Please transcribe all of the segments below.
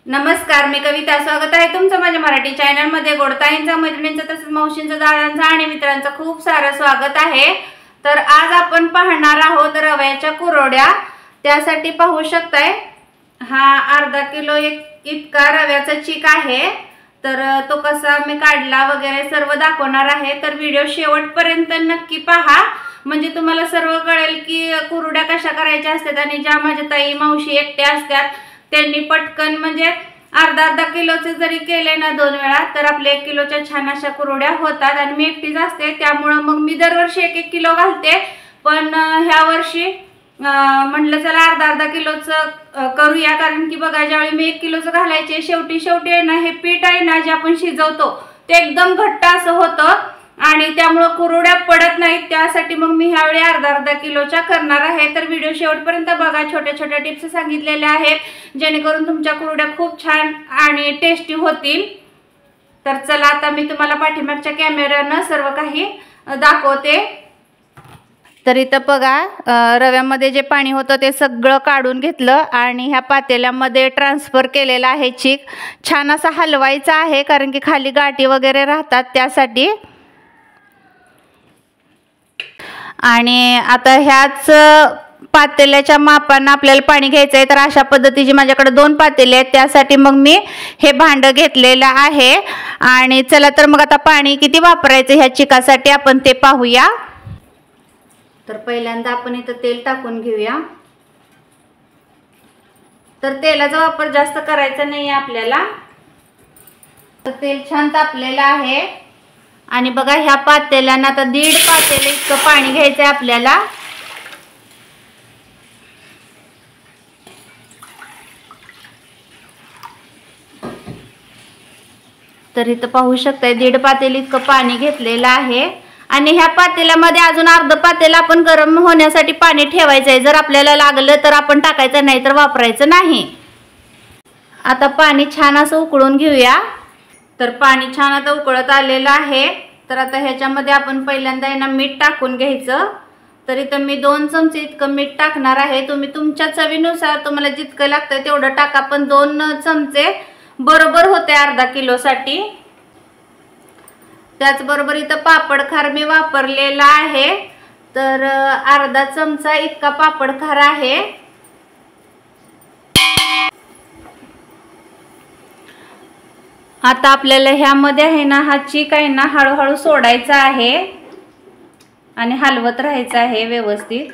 नमस्कार, मी कविता. स्वागत आहे तुमचं माझ्या मराठी चॅनल मध्ये. गोडताईंचा, मैत्रिणींचा, तसंच मावशींचा, दादांचा आणि मित्रांचं खूप सारं स्वागत आहे. तर आज आपण पाहणार आहोत रव्याच्या कुरवड्या. त्यासाठी पाहू शकताय हा अर्धा किलो इतका रव्याचा चीक आहे. तर तो कसा मी काढला वगैरे सर्व दाखवणार आहे. तर व्हिडिओ शेवटपर्यंत नक्की पहा, म्हणजे तुम्हाला सर्व कळेल की कुरवड्या कशा करायच्या असतात. आणि ज्या माझ्या ताई मावशी एकट्या असतात त्यांनी पटकन म्हणजे अर्धा किलोचे जरी केले ना 2 वेळा तर आपले 1 किलोच्या छान अशा कुरवड्या होतात. आणि मी एकटीच असते त्यामुळे मग मी दरवर्षी 1-1 किलो घालते. पण ह्या वर्षी म्हटलं चला अर्धा किलोचं करूया. कारण की बघा, ज्यावेळी मी 1 किलोचं घालायचे शेवटी आहे ना, हे पीठ आहे ना जे आपण शिजवतो ते एकदम घट्ट असं होतं आणि त्यामुळे कुरवड्या पडत नाहीत. त्यासाठी मग मी ह्यावेळी अर्धा किलोच्या करणार आहे. तर व्हिडिओ शेवटपर्यंत बघा. छोट्या टिप्स सांगितलेल्या आहेत जेणेकरून तुमच्या कुरवड्या खूप छान आणि टेस्टी होतील. तर चला आता मी तुम्हाला पाठीमागच्या कॅमेऱ्यानं सर्व काही दाखवते. तर इथं बघा, रव्यामध्ये जे पाणी होतं ते सगळं काढून घेतलं आणि ह्या पातेल्यामध्ये ट्रान्सफर केलेलं आहे चीक. छान असा हलवायचा आहे कारण की खाली गाठी वगैरे राहतात त्यासाठी. आणि आता ह्याच पातेल्याच्या मापानं आपल्याला पाणी घ्यायचं आहे. तर अशा पद्धतीची माझ्याकडे 2 पातेले आहेत, त्यासाठी मग मी हे भांडं घेतलेलं आहे. आणि चला तर मग आता पाणी किती वापरायचं ह्या चिकासाठी आपण ते पाहूया. तर पहिल्यांदा आपण इथं तेल टाकून घेऊया. तर तेलाचा वापर जास्त करायचा नाही आपल्याला. तर तेल छान तापलेलं आहे आणि बघा ह्या पातेल्यानं आता 1.5 पातेले इतकं पाणी घ्यायचं आहे आपल्याला. तर इथं पाहू शकताय 1.5 पातेले इतकं पाणी घेतलेलं आहे. आणि ह्या पातेल्यामध्ये अजून अर्ध पातेलं आपण गरम होण्यासाठी पाणी ठेवायचं आहे. जर आपल्याला लागलं तर आपण टाकायचं, नाही तर वापरायचं नाही. आता पाणी छान असं उकळून घेऊया. तर पाणी छान आता उकळत आलेलं आहे. तर आता ह्याच्यामध्ये आपण पहिल्यांदा ना मीठ टाकून घ्यायचं. तर इथं मी 2 चमचे इतकं मीठ टाकणार आहे. तुम्ही तुमच्या चवीनुसार तुम्हाला जितकं लागतं तेवढं टाका. पण 2 चमचे बरोबर होते अर्धा किलोसाठी. त्याचबरोबर इथं पापड खार मी वापरलेला आहे. तर अर्धा चमचा इतका पापड खार आहे. आता आपल्याला ह्यामध्ये आहे ना हा चीक आहे ना हळूहळू सोडायचा आहे आणि हलवत राहायचं आहे व्यवस्थित.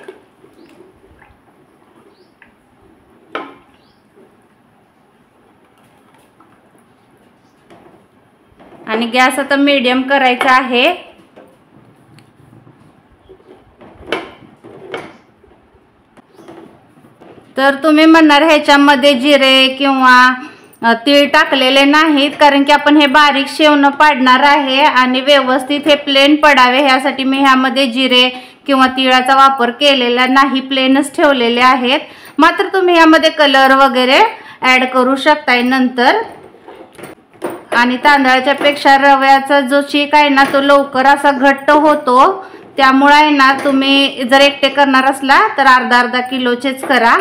आणि गॅस आता मीडियम करायचा आहे. तर तुम्ही म्हणणार ह्याच्यामध्ये जिरे किंवा तीळ टाकलेले नाहीत, कारण की आपण हे बारीक शेवणं पाडणार आहे आणि व्यवस्थित हे प्लेन पडावे ह्यासाठी मी ह्यामध्ये जिरे किंवा तिळाचा वापर केलेला नाही, प्लेनच ठेवलेले आहेत. मात्र तुम्ही ह्यामध्ये कलर वगैरे ॲड करू शकताय नंतर. आणि तांदळाच्या पेक्षा रव्याचा जो चीक आहे ना तो लवकर असा घट्ट होतो. त्यामुळे आहे ना तुम्ही जर एकटे करणार असला तर अर्धा किलोचेच करा.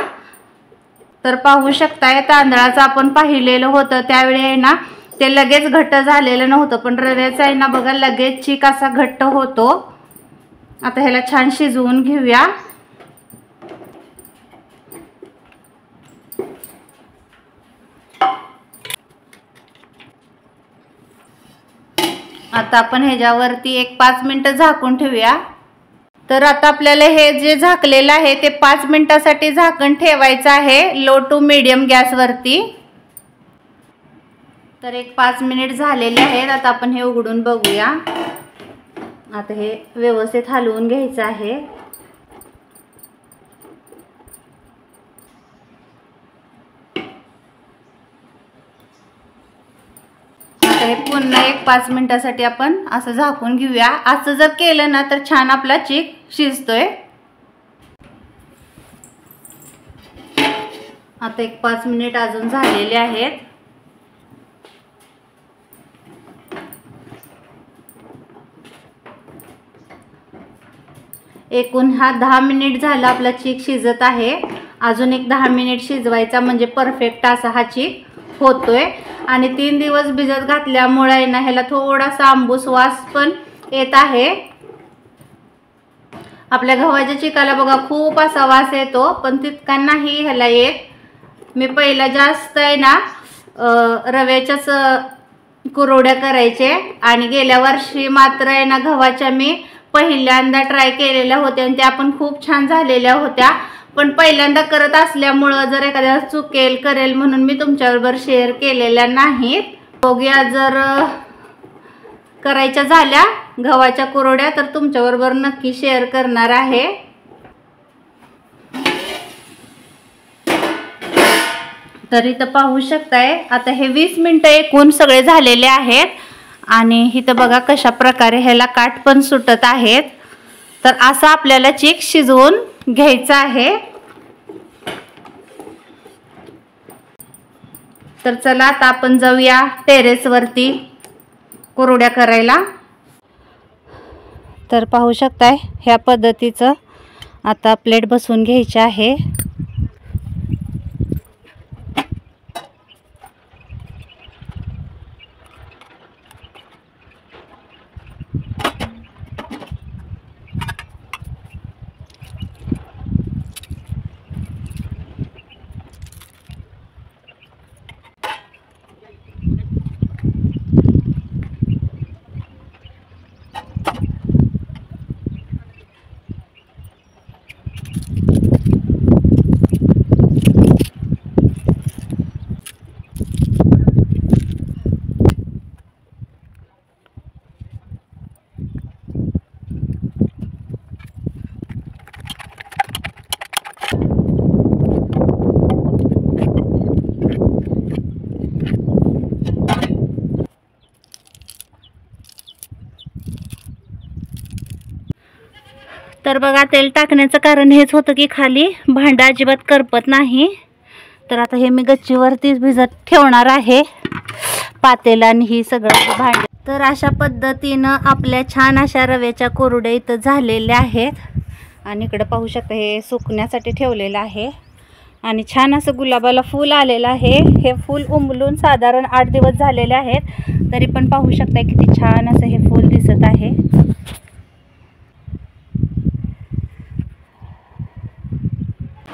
तर पाहू शकताय तांदळाचं आपण पाहिलेलं होतं त्यावेळी आहे ना ते लगेच घट्ट झालेलं नव्हतं, पण रव्याचं आहे ना बघा लगेच चीक असा घट्ट होतो. आता ह्याला छान शिजवून घेऊया. आता आपण ह्याच्यावरती 1-5 मिनिटं झाकून ठेवूया. तर आता आपल्याला हे जे झाकलेलं आहे ते 5 मिनिटासाठी झाकण ठेवायचं आहे लो टू मीडियम गॅसवरती. तर 5 मिनिट झालेले आहेत. आता आपण हे उघडून बघूया. आता हे व्यवस्थित हलवून घ्यायचं आहे. हे पुन्हा 1-5 मिनिटासाठी आपण असं झाकून घेऊया. असं जर केलं ना तर छान आपला चीक शिजतोय. आता 1-5 मिनिट अजून झालेले आहेत. एकूण हा 10 मिनिट झाला आपला चीक शिजत आहे. अजून एक 10 मिनिट शिजवायचा म्हणजे परफेक्ट असा हा चीक होतोय आणि 3 दिवस भिजत घातल्यामुळे ना ह्याला थोडासा आंबूस वास पण येत आहे। आपल्या गव्हाच्या चिकाला बघा खूप असा वास येतो, पण तितका नाही ह्याला येत। मी पहिला जास्त आहे ना रव्याच्याच कुरवड्या करायचे आणि गेल्या वर्षी मात्र आहे ना गव्हाच्या मी पहिल्यांदा ट्राय केलेल्या होत्या आणि त्या पण खूप छान झालेल्या होत्या। पण पहिल्यांदा करत असल्यामुळे जर एखाद्या चुकेल करेल म्हणून मी तुमच्याबरोबर शेअर केलेल्या नाहीत। बघूया जर करायच्या झाल्या गव्हाच्या कुरवड्या तर तुमच्याबरोबर नक्की शेअर करणार आहे। तर इथं पाहू शकताय आता हे 20 मिनिटं एकूण सगळे झालेले आहेत आणि इथं बघा कशा प्रकारे ह्याला काठ पण सुटत आहेत। तर असं आपल्याला चीक शिजवून घ्यायचा आहे। तर चला आता आपण जाऊया टेरेस वरती कुरवड्या करायला। तर पाहू शकताय ह्या पद्धतीचं आता प्लेट बसवून घ्यायची आहे। तर बघा तेल टाकण्याचं कारण हेच होतं की खाली भांडं अजिबात करपत नाही। तर आता हे मी गच्चीवरतीच भिजत ठेवणार आहे पातेलं आणि ही सगळं भांडे। तर अशा पद्धतीनं आपल्या छान अशा रव्याच्या कुरवड्या इथं झालेल्या आहेत आणि इकडे पाहू शकता हे सुकण्यासाठी ठेवलेलं आहे आणि छान असं गुलाबाला फूल आलेलं आहे। हे फूल उमलून साधारण 8 दिवस झालेले आहेत, तरी पण पाहू शकता किती छान असं हे फूल दिसत आहे।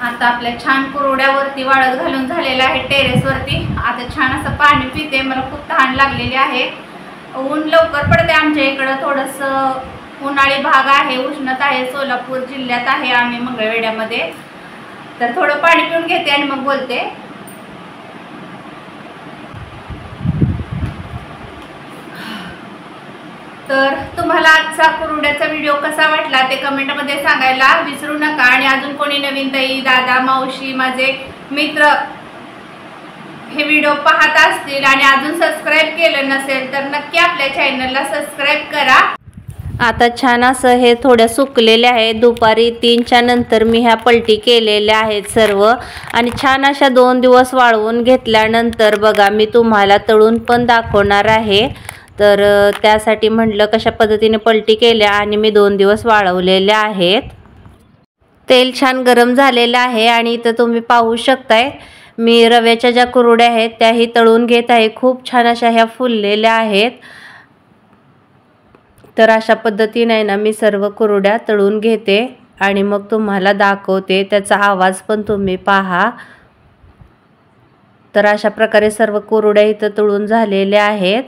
आता आपल्या छान कुरवड्यावरती वाळत घालून झालेला आहे टेरेस वरती। आता छान असं पाणी पिते, मला खूप तहान लागलेली आहे। ऊन लवकर पडते आमच्या इकडं, थोडंसं उन्हाळी भाग आहे, उष्णता आहे, सोलापूर जिल्ह्यात आहे आम्ही मंगळवेढ्यामध्ये। तर थोडं पाणी पिऊन घेते आणि मग बोलते। तर तुम्हाला आजचा कुरवड्याचा व्हिडिओ कसा वाटला ते कमेंटमध्ये सांगायला विसरू नका आणि अजून कोणी नवीन ताई, दादा, मावशी, माझे मित्र हे व्हिडिओ पाहत असतील आणि अजून सबस्क्राइब केलं नसेल तर नक्की आपल्या चॅनलला सबस्क्राइब करा। आता छान असं हे थोड्या सुकलेले आहे, दुपारी 3च्या नंतर मी ह्या पलटी केलेल्या आहेत सर्व आणि छान अशा 2 दिवस वाळवून घेतल्यानंतर बघा मी तुम्हाला तळून पण दाखवणार आहे। तर त्यासाठी म्हटलं कशा पद्धतीने पलटी केल्या आणि मी 2 दिवस वाळवलेल्या आहेत। तेल छान गरम झालेलं आहे आणि इथं तुम्ही पाहू शकताय मी रव्याच्या ज्या कुरवड्या आहेत त्याही तळून घेत आहे। खूप छान अशा ह्या फुललेल्या आहेत। तर अशा पद्धतीने ना मी सर्व कुरवड्या तळून घेते आणि मग तुम्हाला दाखवते, त्याचा आवाज पण तुम्ही पहा। तर अशा प्रकारे सर्व कुरवड्या इथं तळून झालेल्या आहेत।